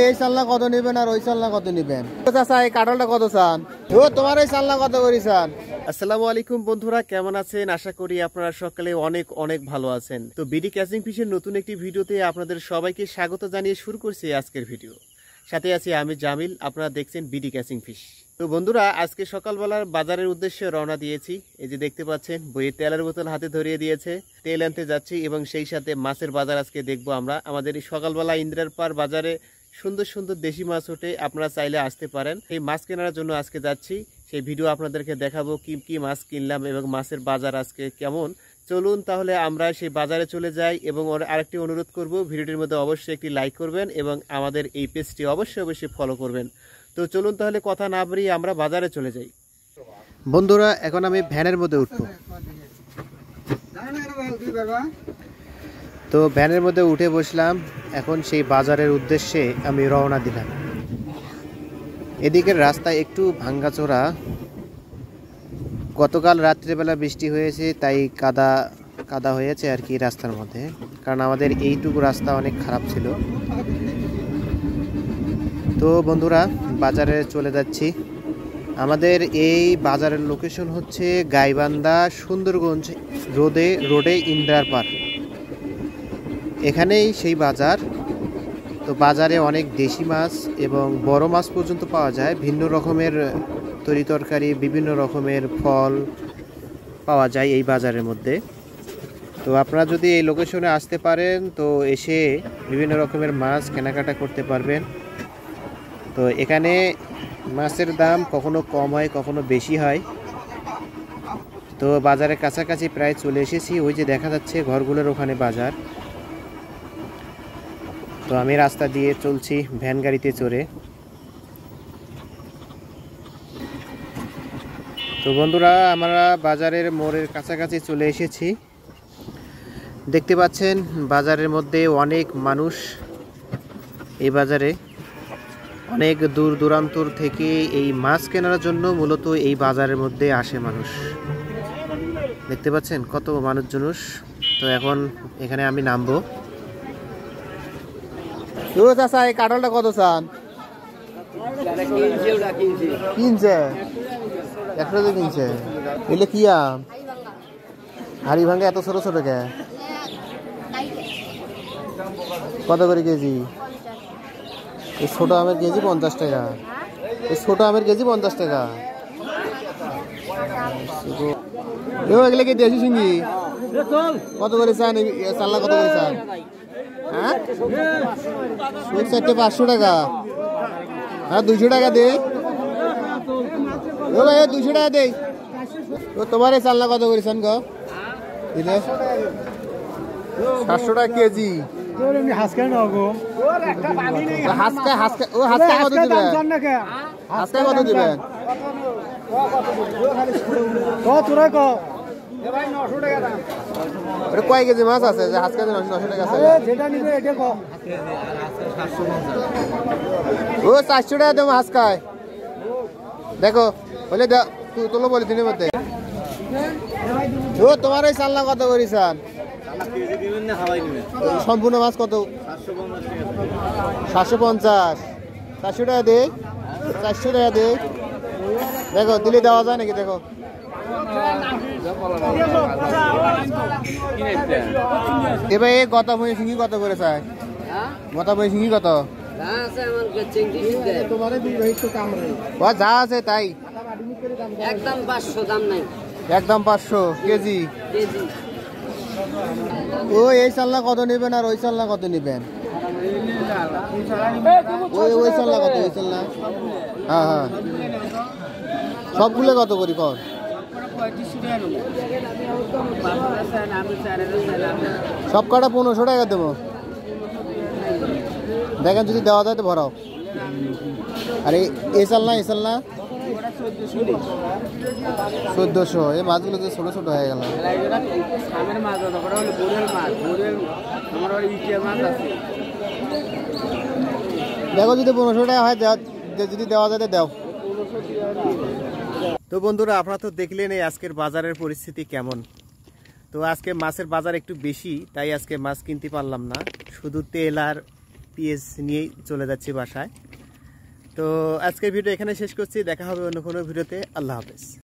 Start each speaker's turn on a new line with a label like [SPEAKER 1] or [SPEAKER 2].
[SPEAKER 1] এই চালনা কত নেবেন আর ওই চালনা কত নেবেন? চাচা এই কাঁঠালটা কত চান? ও তোমার এই চালনা কত করে চান? আসসালামু আলাইকুম বন্ধুরা, কেমন আছেন? আশা করি আপনারা সকালে অনেক অনেক ভালো আছেন। তো বিডি ক্যাচিং ফিশের নতুন একটি ভিডিওতে আপনাদের সবাইকে স্বাগত জানিয়ে শুরু করছি আজকের ভিডিও। সাথে আছি আমি জামিল, আপনারা দেখছেন বিডি ক্যাচিং ফিশ। তো বন্ধুরা, আজকে সকালবেলার বাজারের উদ্দেশ্যে রওনা দিয়েছি। এই যে দেখতে পাচ্ছেন বইয়ের তেলের বোতল হাতে ধরিয়ে দিয়েছে, তেল আনতে যাচ্ছি এবং সেই সাথে মাছের বাজার আজকে দেখবো আমরা। আমাদের এই সকালবেলা ইন্দিরার পার বাজারে সুন্দর সুন্দর দেশি মাছ ওঠে, আপনারা চাইলে আসতে পারেন। এই মাছ কেনার জন্য আজকে যাচ্ছি, সেই ভিডিও আপনাদেরকে দেখাবো কি কি মাছ কিনলাম এবং মাছের বাজার আজকে কেমন। চলুন তাহলে আমরা সেই বাজারে চলে যাই এবং আরেকটি অনুরোধ করব, ভিডিওটির মধ্যে অবশ্যই একটি লাইক করবেন এবং আমাদের এই পেজটি অবশ্যই ফলো করবেন। তো চলুন তাহলে কথা না বাড়িয়ে আমরা বাজারে চলে যাই। বন্ধুরা, এখন আমি ভ্যানের মধ্যে উঠবো। তো ভ্যানের মধ্যে উঠে বসলাম, এখন সেই বাজারের উদ্দেশ্যে আমি রওনা দিলাম। এদিকের রাস্তা একটু ভাঙ্গাচোরা, গতকাল রাত্রিবেলা বৃষ্টি হয়েছে তাই কাদা হয়েছে আর কি রাস্তার মধ্যে, কারণ আমাদের এইটুকু রাস্তা অনেক খারাপ ছিল। তো বন্ধুরা, বাজারে চলে যাচ্ছি। আমাদের এই বাজারের লোকেশন হচ্ছে গাইবান্ধা সুন্দরগঞ্জ রোডে ইন্দিরার পার, এখানেই সেই বাজার। তো বাজারে অনেক দেশি মাছ এবং বড় মাছ পর্যন্ত পাওয়া যায়, ভিন্ন রকমের তরি তরকারি, বিভিন্ন রকমের ফল পাওয়া যায় এই বাজারের মধ্যে। তো আপনারা যদি এই লোকেশনে আসতে পারেন তো এসে বিভিন্ন রকমের মাছ কেনাকাটা করতে পারবেন। তো এখানে মাছের দাম কখনো কম হয় কখনো বেশি হয়। তো বাজারের কাছাকাছি প্রায় চলে এসেছি, ওই যে দেখা যাচ্ছে ঘরগুলোর ওখানে বাজার। তো আমি রাস্তা দিয়ে চলছি ভ্যান গাড়িতে চড়ে। তো বন্ধুরা, আমরা বাজারের মোড়ের কাছাকাছি চলে এসেছি। দেখতে পাচ্ছেন বাজারের মধ্যে অনেক মানুষ। এই বাজারে অনেক দূর দূরান্তর থেকে এই মাছ কেনার জন্য মূলত এই বাজারের মধ্যে আসে মানুষ। দেখতে পাচ্ছেন কত মানুষ। তো এখন এখানে আমি নামবো। চাচা এই কাঁঠালটা কত চান? কিনছে 100 কিনছে। এগুলো কি আম? হাড়ি ভাঙ্গা এত ছোট ছোট কে? কত করে কেজি? এই ছোট আমের কেজি 50 টাকা। এই ছোট আমের কেজি 50 টাকা। এগুলো কি দেশি শিঙ্গি? কত করে চান? চাল্লা কত করে চান? হ্যাঁ, 500 টাকা। হ্যাঁ, 200 টাকা দে। ও ভাই 200 টাকা দে। ও তোমার এই চাল্লা কত করে চান? 700 টাকা কেজি। হাসকা কত দিবেন? কয় কেজি মাছ আছে যে হাসকা 900 টাকা? ও 400 টাকা দেবো হাসকায়। দেখো বলে তোলো বলে দিনের মধ্যে। ও তোমার এই চাল্লা কত করে চান? সম্পূর্ণ মাছ কত? 750। 400 টাকা দে। 400 টাকা দে। দেখো দিলে দেওয়া যায় নাকি? দেখো এবার এই গতাময়ী শিঙ্গি কত করে চায়? গতাময়ী শিঙ্গি কত? যা আছে তাই একদম 500, দাম নাই। একদম 500 কেজি। ও এই চাল্লা কত নেবেন আর ওই চাল্লা কত নেবেন? ওই চাল্লা কত? ওই চাল্লা হ্যাঁ হ্যাঁ, সবগুলো কত করি কর? সব কটা 1500 টাকা দেবো। দেখেন যদি দেওয়া যায় তো ভরাও। আর এই চাল না 1400। এই মাছগুলো তো ছোট ছোট হয়ে গেল। দেখো যদি 1500 টাকা হয়, যদি দেওয়া যায় দাও। তো বন্ধুরা, আপনারা তো দেখলেন এই আজকের বাজারের পরিস্থিতি কেমন। তো আজকে মাছের বাজার একটু বেশি, তাই আজকে মাছ কিনতে পারলাম না। শুধু তেল আর পিএস নিয়েই চলে যাচ্ছি বাসায়। তো আজকের ভিডিও এখানে শেষ করছি, দেখা হবে অন্য কোনো ভিডিওতে। আল্লাহ হাফেজ।